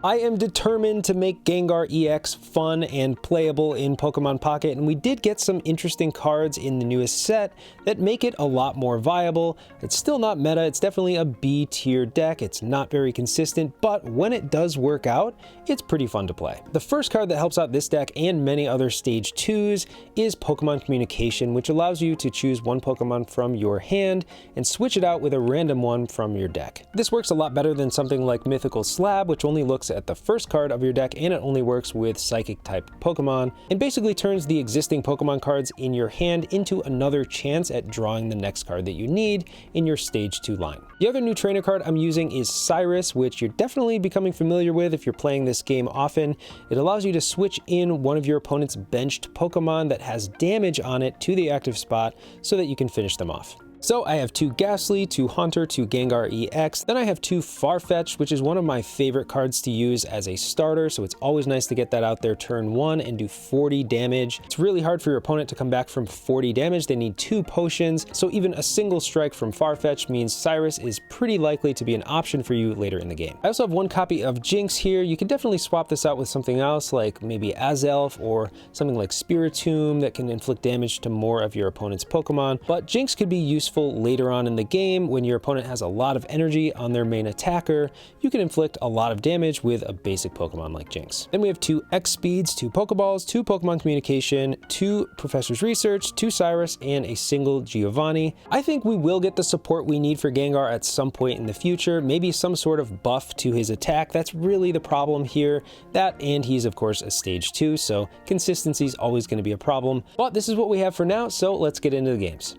I am determined to make Gengar EX fun and playable in Pokemon Pocket, and we did get some interesting cards in the newest set that make it a lot more viable. It's still not meta, it's definitely a B tier deck, it's not very consistent, but when it does work out, it's pretty fun to play. The first card that helps out this deck and many other Stage 2s is Pokemon Communication, which allows you to choose one Pokemon from your hand and switch it out with a random one from your deck. This works a lot better than something like Mythical Slab, which only looks at the first card of your deck and it only works with Psychic type Pokemon, and basically turns the existing Pokemon cards in your hand into another chance at drawing the next card that you need in your Stage 2 line. The other new trainer card I'm using is Cyrus, which you're definitely becoming familiar with if you're playing this game often. It allows you to switch in one of your opponent's benched Pokemon that has damage on it to the active spot so that you can finish them off. So I have 2 Ghastly, 2 Haunter, 2 Gengar EX, then I have 2 Farfetch'd, which is one of my favorite cards to use as a starter, so it's always nice to get that out there turn 1 and do 40 damage. It's really hard for your opponent to come back from 40 damage, they need 2 potions, so even a single strike from Farfetch'd means Cyrus is pretty likely to be an option for you later in the game. I also have 1 copy of Jinx here. You can definitely swap this out with something else, like maybe Azelf or something like Spiritomb that can inflict damage to more of your opponent's Pokemon, but Jinx could be useful later on in the game when your opponent has a lot of energy on their main attacker. You can inflict a lot of damage with a basic Pokemon like Jinx. Then we have 2 X Speeds, 2 Pokeballs, 2 Pokemon Communication, 2 Professor's Research, 2 Cyrus, and a single Giovanni. I think we will get the support we need for Gengar at some point in the future, maybe some sort of buff to his attack. That's really the problem here. That, and he's of course a Stage 2, so consistency is always going to be a problem. But this is what we have for now, so let's get into the games.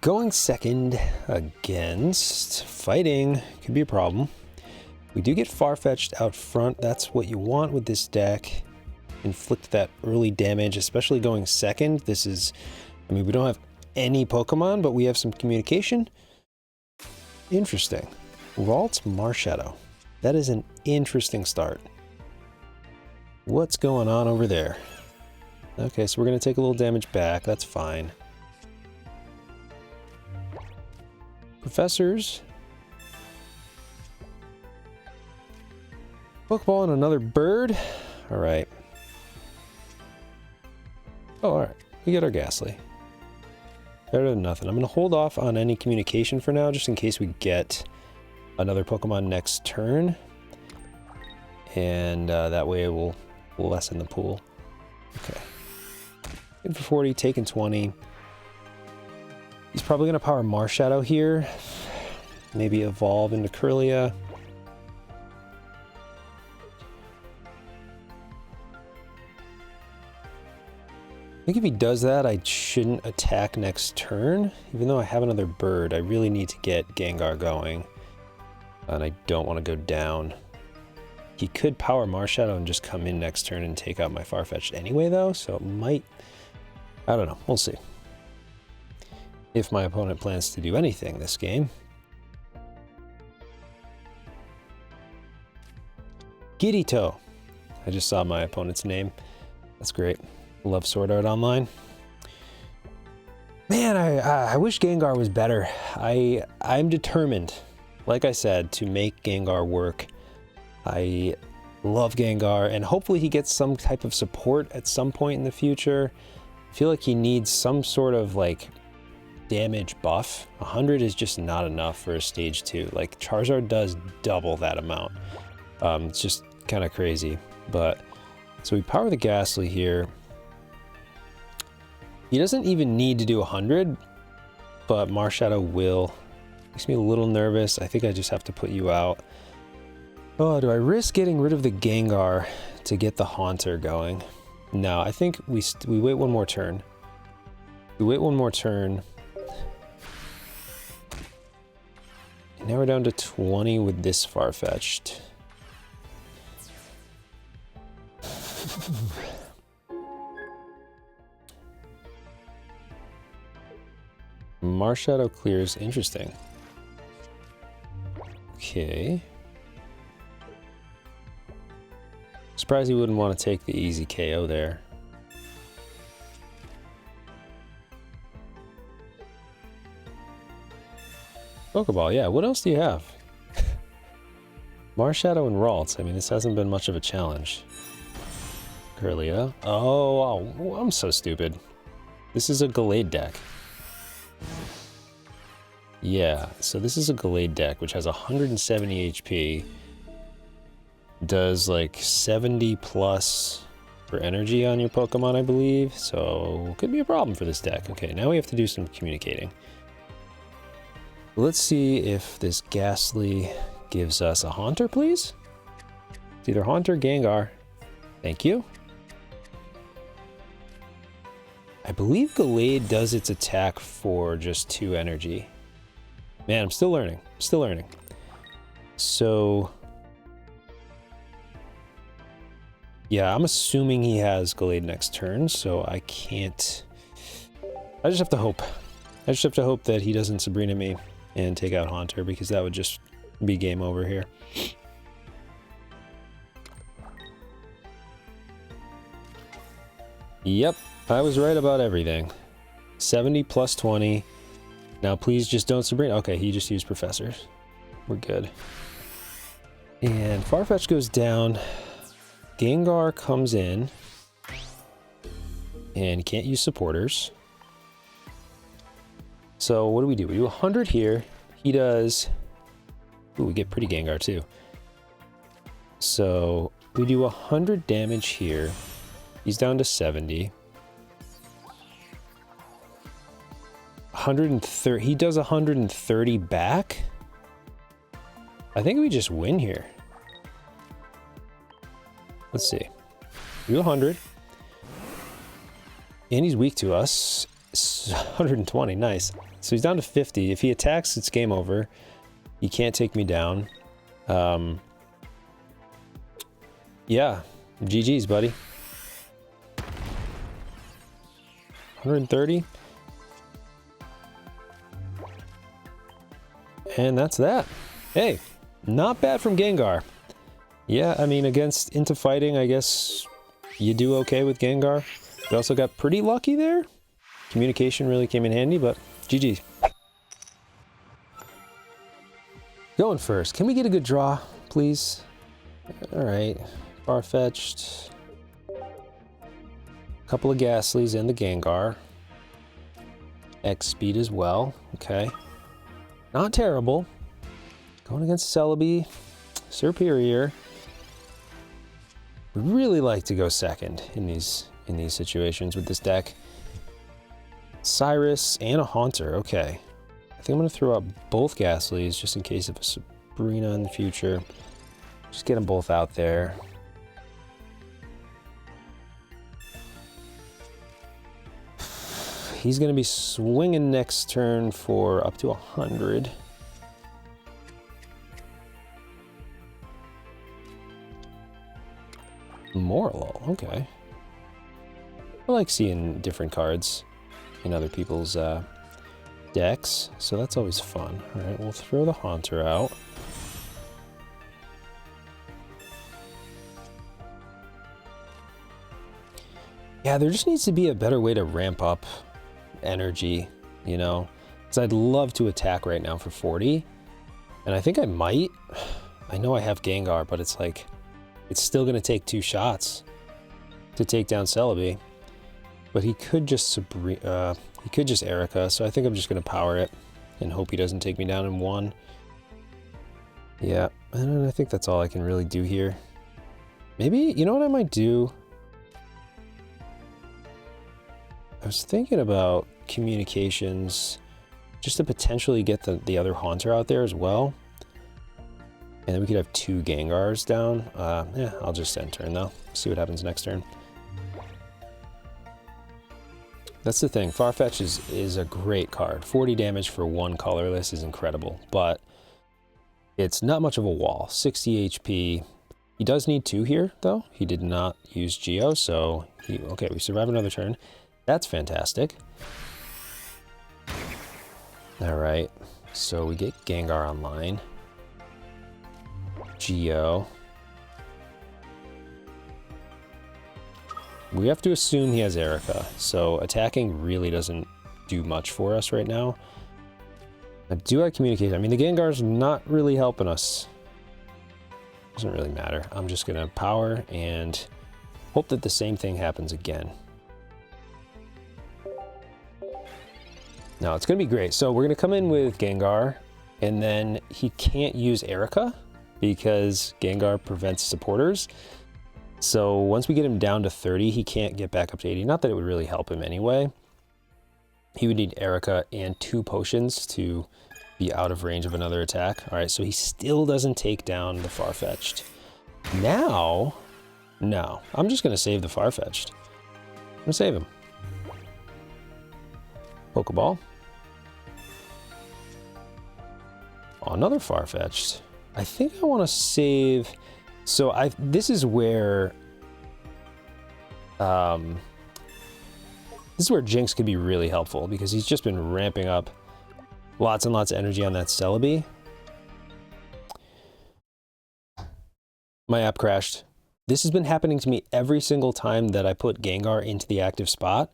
Going second against Fighting could be a problem. We do get Farfetch'd out front. That's what you want with this deck. Inflict that early damage, especially going second. This is, I mean, we don't have any Pokemon, but we have some communication. Interesting. Ralts Marshadow. That is an interesting start. What's going on over there? Okay, so we're going to take a little damage back. That's fine. Professors. Pokeball and another bird. All right. Oh, all right. We get our Ghastly. Better than nothing. I'm going to hold off on any communication for now, just in case we get another Pokemon next turn. And that way we'll lessen the pool. Okay. In for 40, taking 20. He's probably going to power Marshadow here. Maybe evolve into Kirlia. I think if he does that, I shouldn't attack next turn. Even though I have another bird, I really need to get Gengar going. And I don't want to go down. He could power Marshadow and just come in next turn and take out my Farfetch'd anyway, though. So it might... I don't know. We'll see. If my opponent plans to do anything this game. Kirito. I just saw my opponent's name. That's great. Love Sword Art Online. Man, I wish Gengar was better. I'm determined, like I said, to make Gengar work. I love Gengar, and hopefully he gets some type of support at some point in the future. I feel like he needs some sort of like damage buff. 100 is just not enough for a Stage 2. Like Charizard does double that amount. It's just kind of crazy. But so we power the Ghastly here. He doesn't even need to do 100, but Marshadow will. Makes me a little nervous. I think I just have to put you out. Oh, do I risk getting rid of the Gengar to get the Haunter going? No, I think we wait one more turn. We wait one more turn. Now we're down to 20 with this Farfetch'd. Marshadow clears. Interesting. Okay. Surprised he wouldn't want to take the easy KO there. Pokeball, yeah. What else do you have? Marshadow and Ralts. I mean, this hasn't been much of a challenge. Curlia. Oh, I'm so stupid. This is a Gallade deck. Yeah, so this is a Gallade deck, which has 170 HP. Does like 70 plus for energy on your Pokemon, I believe. So could be a problem for this deck. Okay, now we have to do some communicating. Let's see if this Ghastly gives us a Haunter, please. It's either Haunter, Gengar. Thank you. I believe Gallade does its attack for just 2 energy. Man, I'm still learning. Still learning. So, yeah, I'm assuming he has Gallade next turn, so I can't... I just have to hope. I just have to hope that he doesn't Sabrina me and take out Haunter, because that would just be game over here. Yep, I was right about everything. 70 plus 20. Now please just don't Sabrina. Okay, he just used Professors. We're good. And Farfetch goes down. Gengar comes in. And can't use supporters. So what do? We do 100 here. He does... Ooh, we get pretty Gengar too. So we do 100 damage here. He's down to 70. 130. He does 130 back. I think we just win here. Let's see. Do 100. And he's weak to us. 120. Nice. So he's down to 50. If he attacks, it's game over. He can't take me down. Yeah. GG's, buddy. 130. And that's that. Hey, not bad from Gengar. Yeah, I mean, into fighting, I guess you do okay with Gengar. We also got pretty lucky there. Communication really came in handy, but GG. Going first. Can we get a good draw, please? All right. Far-fetched. Couple of Ghastlies and the Gengar. X speed as well. Okay. Not terrible. Going against Celebi. Superior. We really like to go second in these situations with this deck. Cyrus and a Haunter. Okay. I think I'm going to throw out both Ghastlies just in case of a Sabrina in the future. Just get them both out there. He's going to be swinging next turn for up to 100. Moral, okay. I like seeing different cards in other people's decks, so that's always fun. All right, we'll throw the Haunter out. Yeah, there just needs to be a better way to ramp up energy, you know, because I'd love to attack right now for 40, and I think I might. I know I have Gengar, but it's like, it's still going to take 2 shots to take down Celebi, but he could just he could just Erica, so I think I'm just going to power it and hope he doesn't take me down in 1. Yeah, and I think that's all I can really do here. Maybe, you know what I might do? I was thinking about communications just to potentially get the other Haunter out there as well. And then we could have 2 Gengars down. Yeah, I'll just end turn though. See what happens next turn. That's the thing. Farfetch is a great card. 40 damage for 1 colorless is incredible, but it's not much of a wall. 60 HP. He does need 2 here though. He did not use Geo, so okay, we survive another turn. That's fantastic. All right, so we get Gengar online. Geo. We have to assume he has Erica, so attacking really doesn't do much for us right now. Now, do I communicate? I mean, the Gengar's not really helping us. Doesn't really matter. I'm just gonna power and hope that the same thing happens again. Now it's gonna be great. So we're gonna come in with Gengar, and then he can't use Erica because Gengar prevents supporters. So once we get him down to 30, he can't get back up to 80. Not that it would really help him anyway. He would need Erica and 2 potions to be out of range of another attack. All right, so he still doesn't take down the Farfetch'd. Now, no, I'm just gonna save the Farfetch'd. I'm gonna save him. Pokeball. Oh, another Farfetch'd. I think I wanna save, so this is where, Jinx could be really helpful because he's just been ramping up lots and lots of energy on that Celebi. My app crashed. This has been happening to me every single time that I put Gengar into the active spot.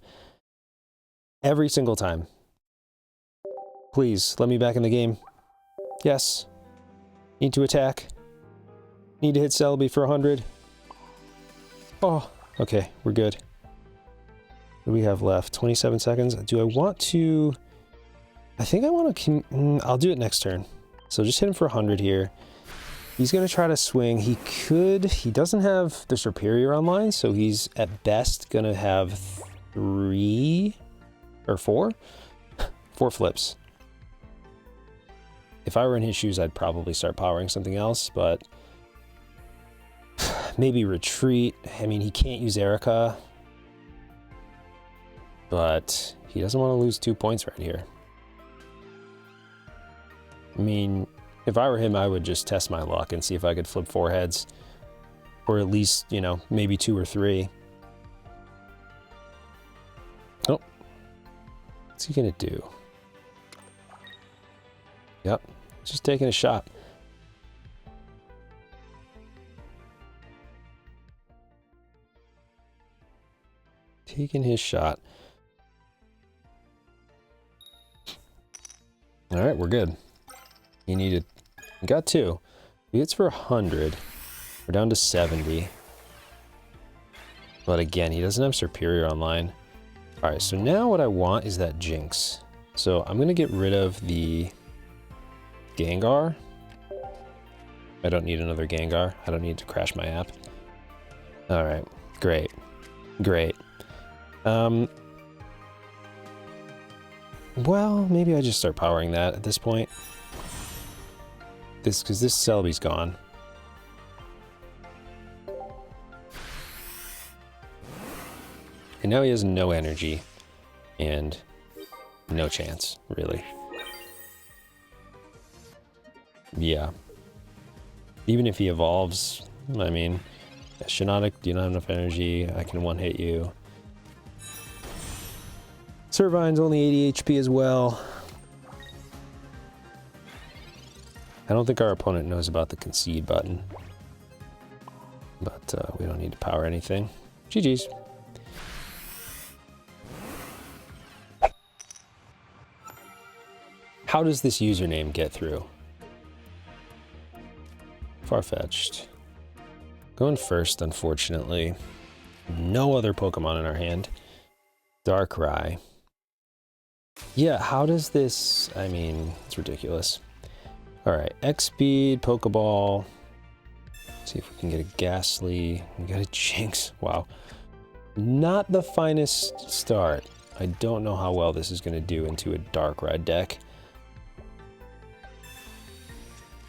Every single time. Please, let me back in the game. Yes. Need to attack. Need to hit Celebi for 100. Oh, okay, we're good. What do we have left? 27 seconds. Do I want to... I think I want to... I'll do it next turn. So just hit him for 100 here. He's going to try to swing. He could... He doesn't have the Superior online, so he's at best going to have 3 or 4? 4 flips. If I were in his shoes, I'd probably start powering something else, but... Maybe retreat. I mean, he can't use Erica. But he doesn't want to lose 2 points right here. I mean, if I were him, I would just test my luck and see if I could flip 4 heads. Or at least, you know, maybe 2 or 3. Oh. What's he gonna do? Yep, just taking a shot. Taking his shot. All right, we're good. He needed, got 2. He hits for 100. We're down to 70. But again, he doesn't have Superior online. All right, so now what I want is that Jinx. So I'm gonna get rid of the Gengar. I don't need another Gengar. I don't need to crash my app. All right, great, great. Well, maybe I just start powering that at this point. Because this Celebi's gone. And now he has no energy. And no chance, really. Yeah. Even if he evolves, I mean, Shiinotic, do you not have enough energy? I can one-hit you. Servine's only 80 HP as well. I don't think our opponent knows about the concede button. But we don't need to power anything. GG's. How does this username get through? Farfetch'd. Going first, unfortunately. No other Pokemon in our hand. Darkrai. Yeah, how does this... I mean, it's ridiculous. Alright, X-Speed, Pokeball. Let's see if we can get a Ghastly. We got a Jinx. Wow. Not the finest start. I don't know how well this is going to do into a Darkrai deck.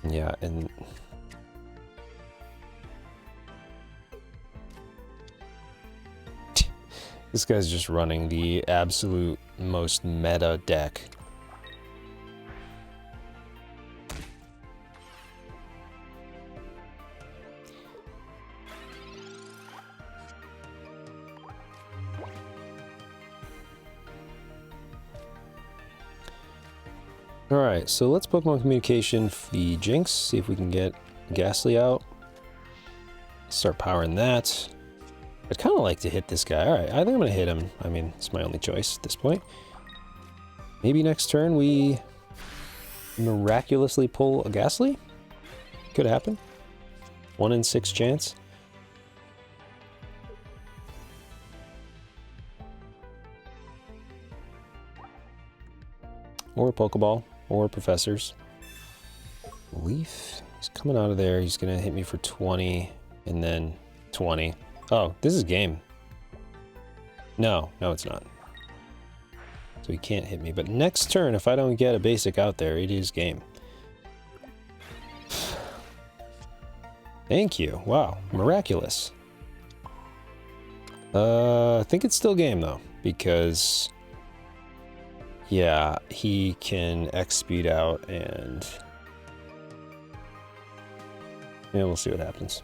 Yeah, and... This guy's just running the absolute most meta deck. Alright, so let's Pokemon Communication the Jinx, see if we can get Ghastly out. Start powering that. I'd kind of like to hit this guy. Alright, I think I'm going to hit him. I mean, it's my only choice at this point. Maybe next turn we miraculously pull a Ghastly? Could happen. 1 in 6 chance. Or a Pokeball, or Professors. Leaf, he's coming out of there. He's gonna hit me for 20, and then 20. Oh, this is game. No, it's not. So he can't hit me. But next turn, if I don't get a basic out there, it is game. Thank you. Wow, miraculous. I think it's still game though, because yeah, he can X speed out and yeah, we'll see what happens.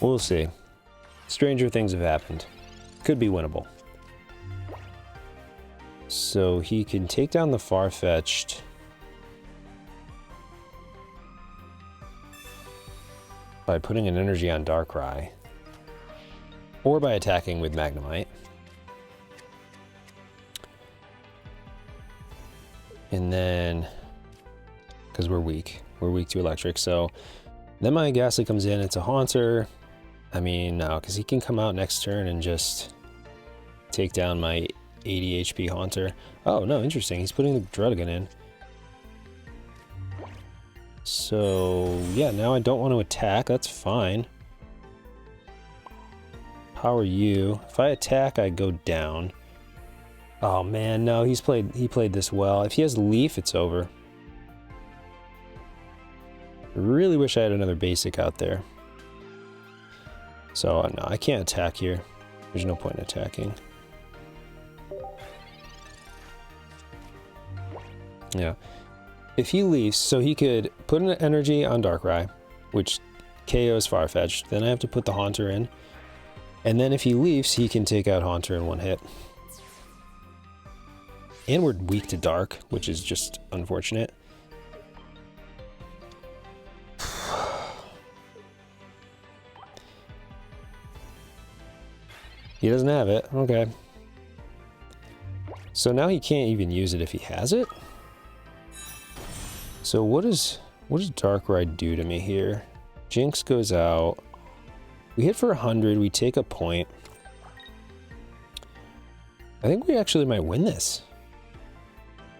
We'll see. Stranger things have happened. Could be winnable. So he can take down the Farfetch'd. By putting an energy on Darkrai. Or by attacking with Magnemite. And then, because we're weak to electric, so then my Ghastly comes in, it's a Haunter. I mean, no, because he can come out next turn and just take down my 80 HP Haunter. Oh, no, interesting. He's putting the Druddigon in. So, yeah, now I don't want to attack. That's fine. How are you? If I attack, I go down. Oh, man, no, he played this well. If he has Leaf, it's over. I really wish I had another basic out there. So, no, I can't attack here. There's no point in attacking. Yeah. If he leaves, so he could put an energy on Darkrai, which KOs Farfetch'd. Then I have to put the Haunter in. And then if he leaves, he can take out Haunter in one hit. And we're weak to Dark, which is just unfortunate. He doesn't have it. Okay. So now he can't even use it if he has it? So what does Darkrai do to me here? Jinx goes out. We hit for 100. We take a point. I think we actually might win this.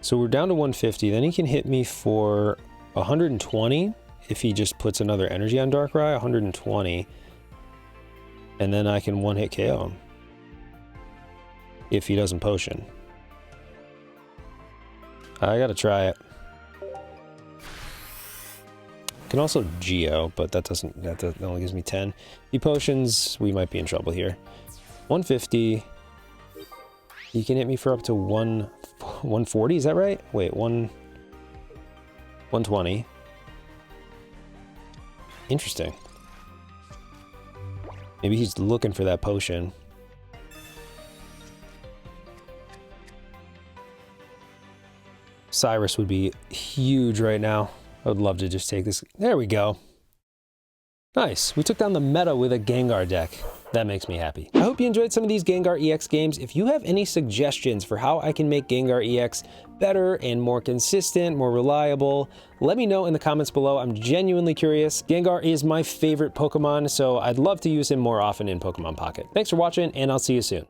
So we're down to 150. Then he can hit me for 120 if he just puts another energy on Darkrai. 120. And then I can one-hit KO him. If he doesn't potion. I gotta try it. Can also Geo, but that only gives me 10. He potions, we might be in trouble here. 150. He can hit me for up to 140, is that right? Wait, 120. Interesting. Maybe he's looking for that potion. Cyrus would be huge right now. I would love to just take this. There we go. Nice. We took down the meta with a Gengar deck. That makes me happy. I hope you enjoyed some of these Gengar EX games. If you have any suggestions for how I can make Gengar EX better and more consistent, more reliable, let me know in the comments below. I'm genuinely curious. Gengar is my favorite Pokemon, so I'd love to use him more often in Pokemon Pocket. Thanks for watching, and I'll see you soon.